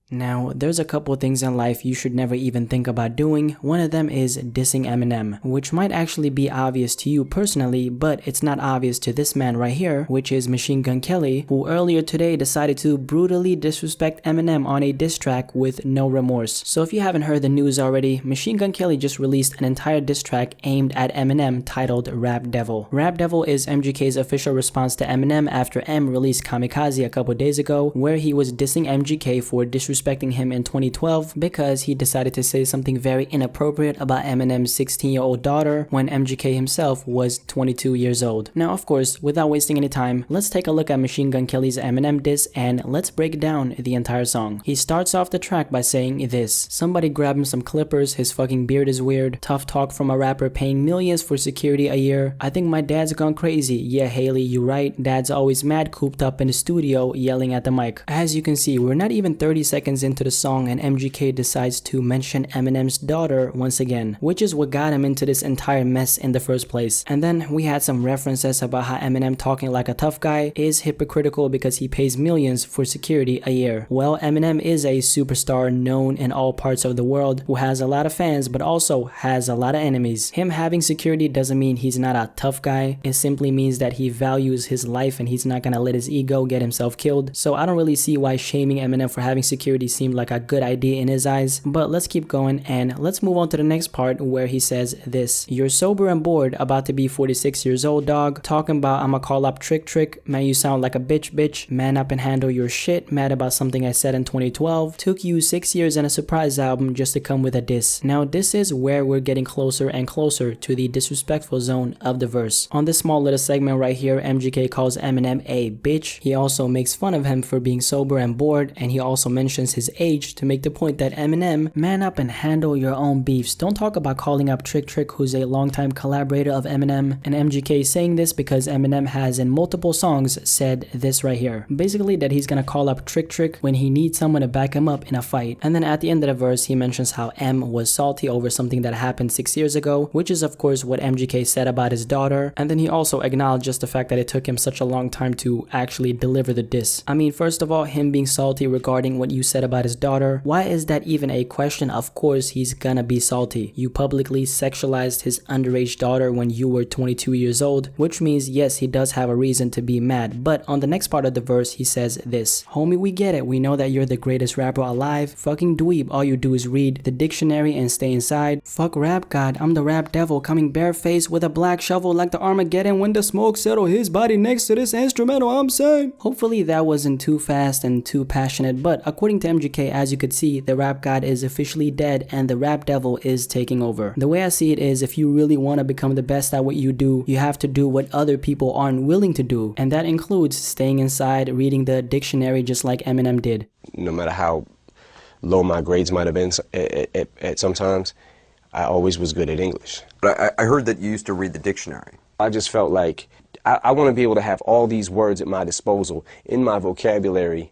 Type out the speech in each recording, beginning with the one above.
Now, there's a couple things in life you should never even think about doing. One of them is dissing Eminem, which might actually be obvious to you personally, but it's not obvious to this man right here, which is Machine Gun Kelly, who earlier today decided to brutally disrespect Eminem on a diss track with no remorse. So if you haven't heard the news already, Machine Gun Kelly just released an entire diss track aimed at Eminem titled Rap Devil. Rap Devil is MGK's official response to Eminem after M released Kamikaze a couple days ago, where he was dissing MGK for disrespecting him in 2012 because he decided to say something very inappropriate about Eminem's 16-year-old daughter when MGK himself was 22 years old. Now, of course, without wasting any time, let's take a look at Machine Gun Kelly's Eminem diss and let's break down the entire song. He starts off the track by saying this: "Somebody grab him some clippers, his fucking beard is weird. Tough talk from a rapper paying millions for security a year. I think my dad's gone crazy. Yeah, Haley, you right. Dad's always mad cooped up in the studio yelling at the mic." As you can see, we're not even 30 seconds into the song and MGK decides to mention Eminem's daughter once again, which is what got him into this entire mess in the first place. And then we had some references about how Eminem talking like a tough guy is hypocritical because he pays millions for security a year. Well, Eminem is a superstar known in all parts of the world who has a lot of fans but also has a lot of enemies. Him having security doesn't mean he's not a tough guy. It simply means that he values his life and he's not gonna let his ego get himself killed. So I don't really see why shaming Eminem for having security seemed like a good idea in his eyes. But let's keep going and let's move on to the next part where he says this: "You're sober and bored, about to be 46 years old, dog. Talking about I'ma call up Trick. Man, you sound like a bitch. Man up and handle your shit. Mad about something I said in 2012. Took you 6 years and a surprise album just to come with a diss." Now this is where we're getting closer and closer to the disrespectful zone of the verse. On this small little segment right here, MGK calls Eminem a bitch. He also makes fun of him for being sober and bored, and he also mentions his age to make the point that Eminem, man up and handle your own beefs. Don't talk about calling up Trick, who's a longtime collaborator of Eminem. And MGK is saying this because Eminem has in multiple songs said this right here. Basically that he's gonna call up Trick when he needs someone to back him up in a fight. And then at the end of the verse, he mentions how M was salty over something that happened 6 years ago, which is of course what MGK said about his daughter. And then he also acknowledged just the fact that it took him such a long time to actually deliver the diss. I mean, first of all, him being salty regarding what you said about his daughter, why is that even a question? Of course he's gonna be salty. You publicly sexualized his underage daughter when you were 22 years old, which means yes, he does have a reason to be mad. But on the next part of the verse, he says this: "Homie, we get it. We know that you're the greatest rapper alive. Fucking dweeb. All you do is read the dictionary and stay inside. Fuck rap god. I'm the rap devil coming barefaced with a black shovel like the Armageddon when the smoke settle his body next to this instrumental, I'm saying." Hopefully that wasn't too fast and too passionate, but according to MGK, as you could see, the rap god is officially dead and the rap devil is taking over. The way I see it is, if you really want to become the best at what you do, you have to do what other people aren't willing to do, and that includes staying inside, reading the dictionary just like Eminem did. No matter how low my grades might have been at sometimes, I always was good at English. But I heard that you used to read the dictionary. I just felt like I want to be able to have all these words at my disposal in my vocabulary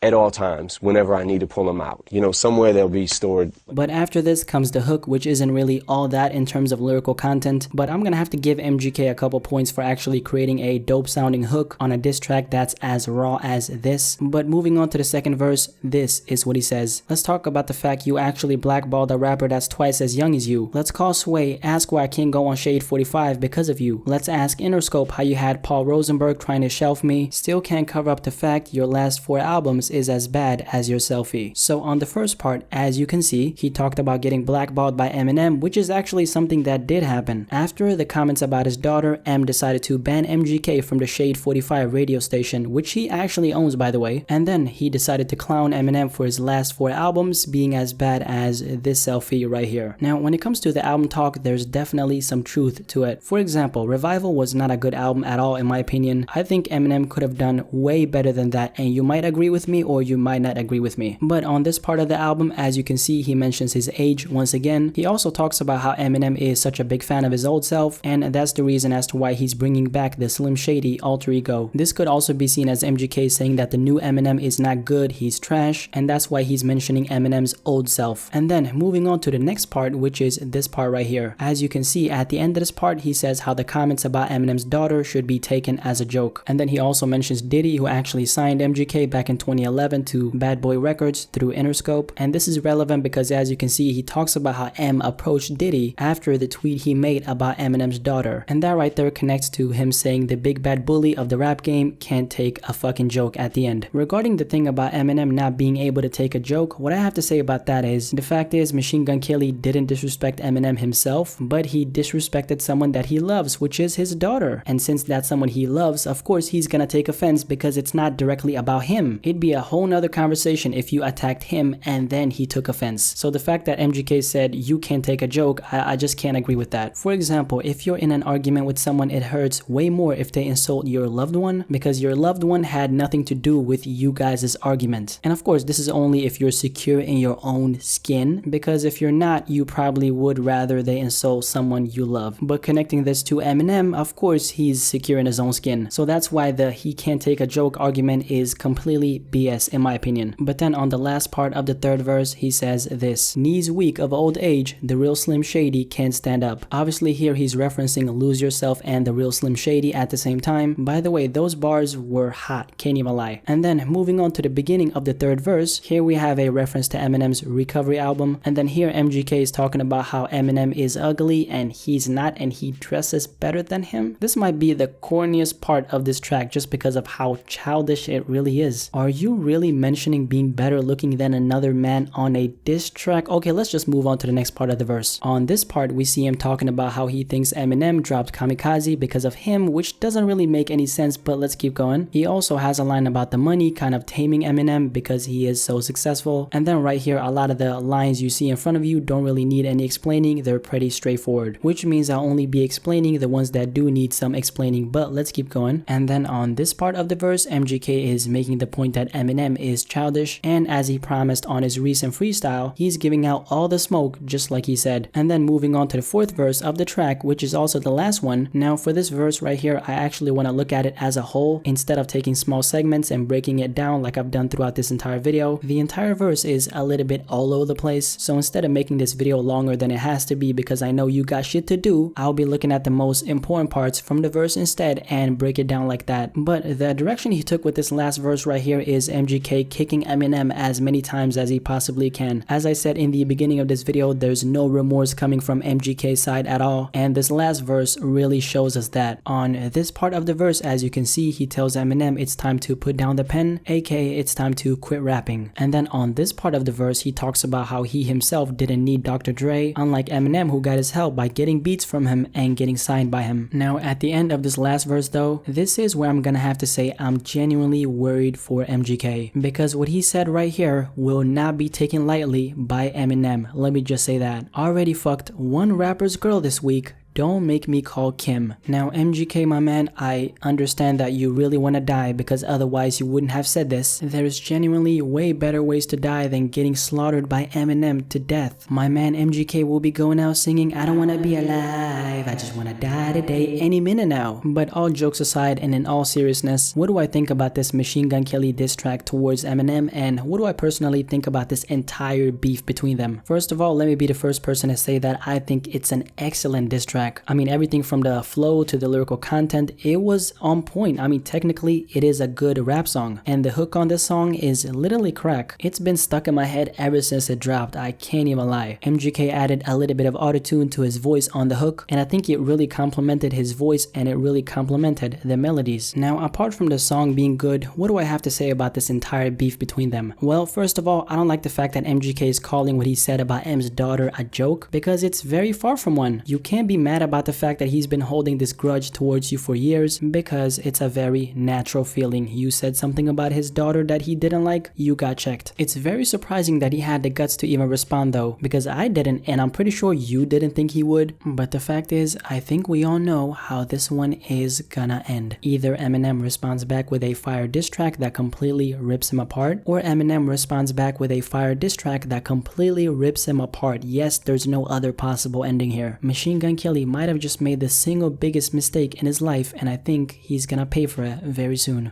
at all times, whenever I need to pull them out. You know, somewhere they'll be stored. But after this comes the hook, which isn't really all that in terms of lyrical content, but I'm gonna have to give MGK a couple points for actually creating a dope sounding hook on a diss track that's as raw as this. But moving on to the second verse, this is what he says: "Let's talk about the fact you actually blackballed a rapper that's twice as young as you. Let's call Sway, ask why I can't go on Shade 45 because of you. Let's ask Interscope how you had Paul Rosenberg trying to shelf me. Still can't cover up the fact your last 4 albums is as bad as your selfie." So on the first part, as you can see, he talked about getting blackballed by Eminem, which is actually something that did happen. After the comments about his daughter, M decided to ban MGK from the Shade 45 radio station, which he actually owns by the way, and then he decided to clown Eminem for his last 4 albums being as bad as this selfie right here. Now when it comes to the album talk, there's definitely some truth to it. For example, Revival was not a good album at all in my opinion. I think Eminem could have done way better than that, and you might agree with me or you might not agree with me. But on this part of the album, as you can see, he mentions his age once again. He also talks about how Eminem is such a big fan of his old self, and that's the reason as to why he's bringing back the Slim Shady alter ego. This could also be seen as MGK saying that the new Eminem is not good, he's trash, and that's why he's mentioning Eminem's old self. And then moving on to the next part, which is this part right here. As you can see, at the end of this part, he says how the comments about Eminem's daughter should be taken as a joke. And then he also mentions Diddy, who actually signed MGK back in 2011. 2011 to Bad Boy Records through Interscope. And this is relevant because as you can see, he talks about how M approached Diddy after the tweet he made about Eminem's daughter. And that right there connects to him saying the big bad bully of the rap game can't take a fucking joke at the end. Regarding the thing about Eminem not being able to take a joke, what I have to say about that is the fact is Machine Gun Kelly didn't disrespect Eminem himself, but he disrespected someone that he loves, which is his daughter. And since that's someone he loves, of course he's gonna take offense because it's not directly about him. It'd be a whole nother conversation if you attacked him and then he took offense. So the fact that MGK said you can't take a joke, I just can't agree with that. For example, if you're in an argument with someone, it hurts way more if they insult your loved one because your loved one had nothing to do with you guys' argument. And of course, this is only if you're secure in your own skin, because if you're not, you probably would rather they insult someone you love. But connecting this to Eminem, of course, he's secure in his own skin. So that's why the he can't take a joke argument is completely BS in my opinion. But then on the last part of the third verse, he says this: knees weak of old age, the real Slim Shady can't stand up. Obviously here he's referencing Lose Yourself and the real Slim Shady at the same time. By the way, those bars were hot, can't even lie. And then moving on to the beginning of the third verse, here we have a reference to Eminem's Recovery album. And then here MGK is talking about how Eminem is ugly and he's not, and he dresses better than him. This might be the corniest part of this track just because of how childish it really is. Are you really mentioning being better looking than another man on a diss track? Okay, let's just move on to the next part of the verse. On this part, we see him talking about how he thinks Eminem dropped Kamikaze because of him, which doesn't really make any sense, but let's keep going. He also has a line about the money kind of taming Eminem because he is so successful. And then right here, a lot of the lines you see in front of you don't really need any explaining, they're pretty straightforward, which means I'll only be explaining the ones that do need some explaining, but let's keep going. And then on this part of the verse, MGK is making the point that Eminem is childish, and as he promised on his recent freestyle, he's giving out all the smoke just like he said. And then moving on to the fourth verse of the track, which is also the last one. Now for this verse right here, I actually want to look at it as a whole instead of taking small segments and breaking it down like I've done throughout this entire video. The entire verse is a little bit all over the place, so instead of making this video longer than it has to be because I know you got shit to do, I'll be looking at the most important parts from the verse instead and break it down like that. But the direction he took with this last verse right here is MGK kicking Eminem as many times as he possibly can. As I said in the beginning of this video, there's no remorse coming from MGK's side at all, and this last verse really shows us that. On this part of the verse, as you can see, he tells Eminem it's time to put down the pen, aka it's time to quit rapping. And then on this part of the verse, he talks about how he himself didn't need Dr. Dre, unlike Eminem who got his help by getting beats from him and getting signed by him. Now at the end of this last verse though, this is where I'm gonna have to say I'm genuinely worried for MGK, because what he said right here will not be taken lightly by Eminem. Let me just say that. Already fucked one rapper's girl this week. Don't make me call Kim. Now MGK, my man, I understand that you really want to die because otherwise you wouldn't have said this. There's genuinely way better ways to die than getting slaughtered by Eminem to death. My man MGK will be going out singing I don't want to be alive, I just want to die today any minute now. But all jokes aside and in all seriousness, what do I think about this Machine Gun Kelly diss track towards Eminem, and what do I personally think about this entire beef between them? First of all, let me be the first person to say that I think it's an excellent diss track. I mean, everything from the flow to the lyrical content, it was on point. I mean, technically, it is a good rap song. And the hook on this song is literally crack. It's been stuck in my head ever since it dropped. I can't even lie. MGK added a little bit of autotune to his voice on the hook, and I think it really complemented his voice and it really complemented the melodies. Now, apart from the song being good, what do I have to say about this entire beef between them? Well, first of all, I don't like the fact that MGK is calling what he said about M's daughter a joke, because it's very far from one. You can't be mad about the fact that he's been holding this grudge towards you for years, because it's a very natural feeling. You said something about his daughter that he didn't like, you got checked. It's very surprising that he had the guts to even respond though, because I didn't, and I'm pretty sure you didn't think he would. But the fact is, I think we all know how this one is gonna end. Either Eminem responds back with a fire diss track that completely rips him apart, or Eminem responds back with a fire diss track that completely rips him apart. Yes, there's no other possible ending here. Machine Gun Kelly might have just made the single biggest mistake in his life, and I think he's gonna pay for it very soon.